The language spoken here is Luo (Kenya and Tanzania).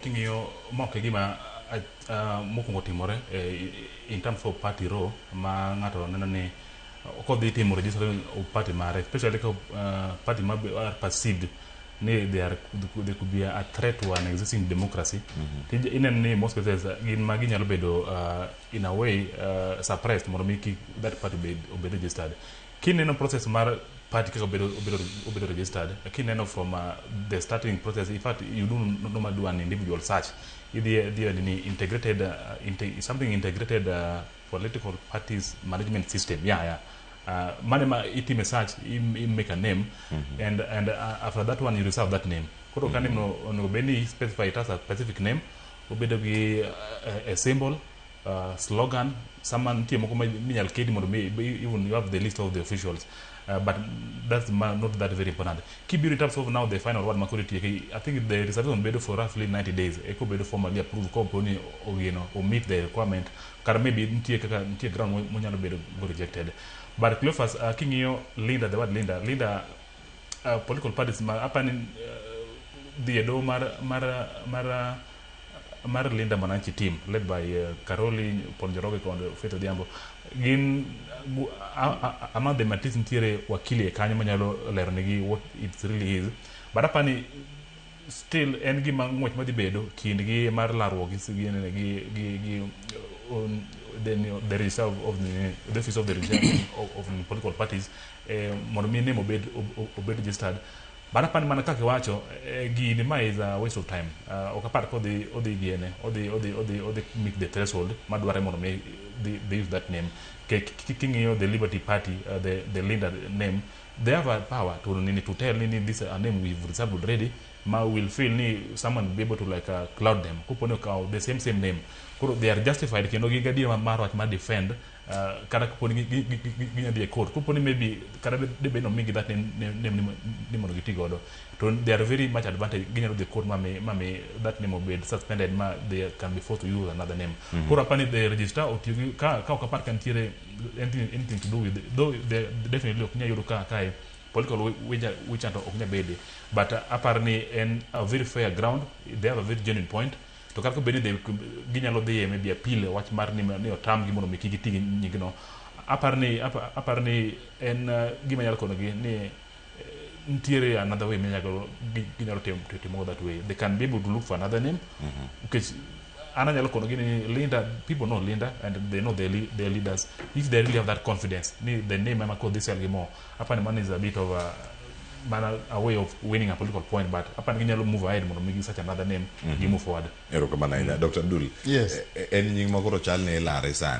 King'iyo moke gima mokwongo timore in terms of party row ma ng'ato neno ni kodhi timo registration of party mare, especially ka party ma are perceived ni they could be a threat to an existing democracy. Ineno ni most cases gin ma ginyalo bedo in a way suppressed mondo mi that party obed registered. Kineno process mar party kaka obedo registered, kineno from the starting process, in fact you normally do an individual search. Integrated something integrated political parties management system. Manema itime search, you make a name, and after that one you reserve that name. Koro ka name no beni specify it as a specific name, obedo gi a symbol, slogan, someone tie moko minyal kedi mondo even you have the list of the officials. But that's not that very important. Keep in terms of now the final word maturity. I think the reservation bedo for roughly 90 days. Eko bedo formally approved ko poni or meet the requirement. Kar maybe ntie ground monyalo bedo rejected. But Cleophas, king'iyo Linda, the word Linda, political parties ma upon the do mar Linda Mwananchi team led by Karoli Ponjoroge and Faith Odhiambo. Gin among the matis ntiere wakili kanyo manyalo lero negi what it really is. But apani still en gima ng'wech madhi bedo kindgi mar larruok gi the register of the office of the register of political parties mondo mi name obed registered. But apani mana kaka iwacho gini ma is a waste of time. Ok apar kodhi giene odhi meet the threshold madware mondo mi they use that name. King'iyo the Liberty Party, the Linda name, they have a power to tell Nini this a name we've reserved already. Ma will feel ni someone will be able to like cloud them. Kupone the same name. They are justified kendo gigadi marwach ma defend kada kupone ginya the court. Kupone maybe kada de be no mingi that name ni mono giti godo. They are very much advantage ginya the court mame that name will be suspended ma they can be forced to use another name. Kura pani the register or ka okapar kan tire anything to do with though they definitely okunya yuru kai political which are okunya bede, but apparently in a very fair ground they have a very genuine point to kako bede they ginyalo dey maybe appeal watch mar ni otam gi mondo meki giti nyingno apparently en gima nyalo kono gi ni ntiere another way menyalo ginyalo timo that way. They can be able to look for another name because ananyalo kono gi ni Linda, people know Linda and they know their leaders. If they really have that confidence ni the name ama call this more apani man is a bit of a way of winning a political point, but apani ginyalo move ahead mondo migi such another name you move forward. Erokamana Dr. Dul. Yes. En nying makoro chal ne lare sana.